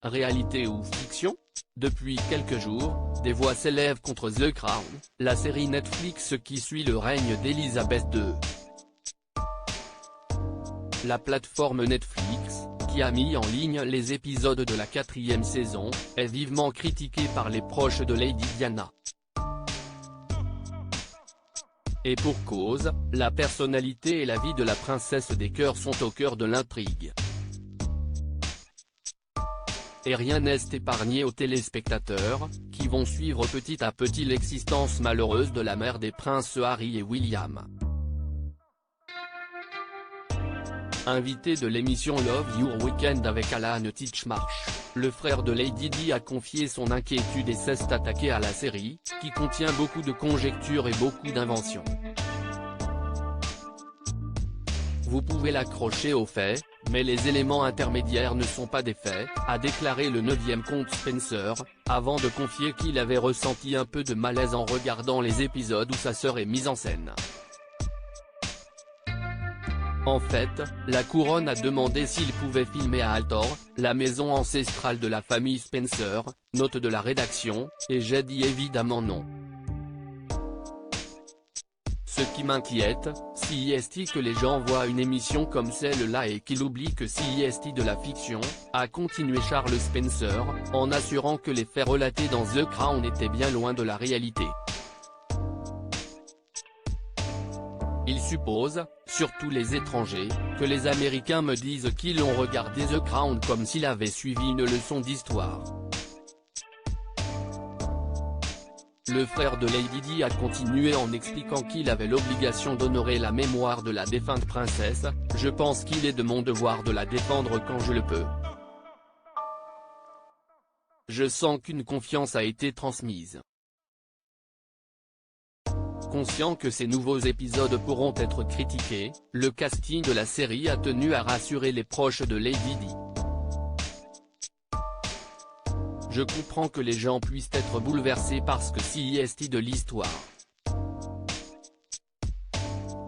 Réalité ou fiction? Depuis quelques jours, des voix s'élèvent contre The Crown, la série Netflix qui suit le règne d'Elizabeth II. La plateforme Netflix, qui a mis en ligne les épisodes de la 4e saison, est vivement critiquée par les proches de Lady Diana. Et pour cause, la personnalité et la vie de la princesse des cœurs sont au cœur de l'intrigue. Et rien n'est épargné aux téléspectateurs, qui vont suivre petit à petit l'existence malheureuse de la mère des princes Harry et William. Invité de l'émission Love Your Weekend avec Alan Titchmarsh, le frère de Lady Di a confié son inquiétude et s'est attaqué à la série, qui contient beaucoup de conjectures et beaucoup d'inventions. Vous pouvez l'accrocher aux faits, mais les éléments intermédiaires ne sont pas des faits, a déclaré le 9e comte Spencer, avant de confier qu'il avait ressenti un peu de malaise en regardant les épisodes où sa sœur est mise en scène. En fait, la couronne a demandé s'il pouvait filmer à Altor, la maison ancestrale de la famille Spencer, note de la rédaction, et j'ai dit évidemment non. Ce qui m'inquiète, si est que les gens voient une émission comme celle-là et qu'ils oublient que si est de la fiction, a continué Charles Spencer, en assurant que les faits relatés dans The Crown étaient bien loin de la réalité. Il suppose, surtout les étrangers, que les Américains me disent qu'ils ont regardé The Crown comme s'ils avaient suivi une leçon d'histoire. Le frère de Lady Di a continué en expliquant qu'il avait l'obligation d'honorer la mémoire de la défunte princesse, je pense qu'il est de mon devoir de la défendre quand je le peux. Je sens qu'une confiance a été transmise. Conscient que ces nouveaux épisodes pourront être critiqués, le casting de la série a tenu à rassurer les proches de Lady Di. Je comprends que les gens puissent être bouleversés parce que si est de l'histoire.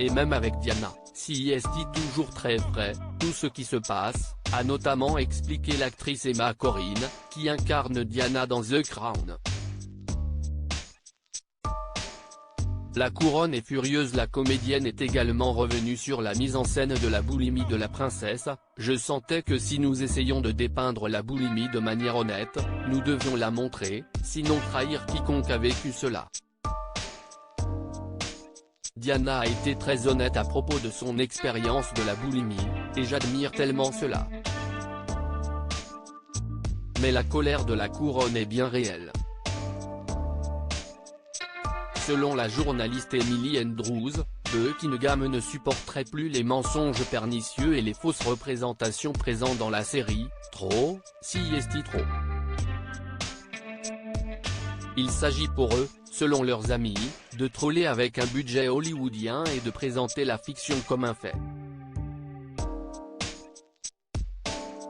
Et même avec Diana, si est toujours très vrai, tout ce qui se passe, a notamment expliqué l'actrice Emma Corrin, qui incarne Diana dans The Crown. La couronne est furieuse. La comédienne est également revenue sur la mise en scène de la boulimie de la princesse. Je sentais que si nous essayons de dépeindre la boulimie de manière honnête, nous devions la montrer, sinon trahir quiconque a vécu cela. Diana a été très honnête à propos de son expérience de la boulimie, et j'admire tellement cela. Mais la colère de la couronne est bien réelle. Selon la journaliste Emily Andrews, Buckingham ne supporterait plus les mensonges pernicieux et les fausses représentations présentes dans la série, trop, si est trop. Il s'agit pour eux, selon leurs amis, de troller avec un budget hollywoodien et de présenter la fiction comme un fait.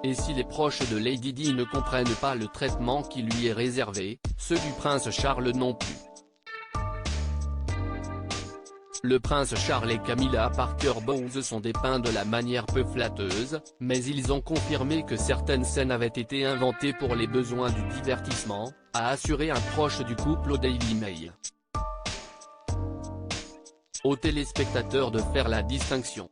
Et si les proches de Lady Di ne comprennent pas le traitement qui lui est réservé, ceux du prince Charles non plus. Le prince Charles et Camilla Parker Bowles sont dépeints de la manière peu flatteuse, mais ils ont confirmé que certaines scènes avaient été inventées pour les besoins du divertissement, a assuré un proche du couple au Daily Mail. Aux téléspectateurs de faire la distinction.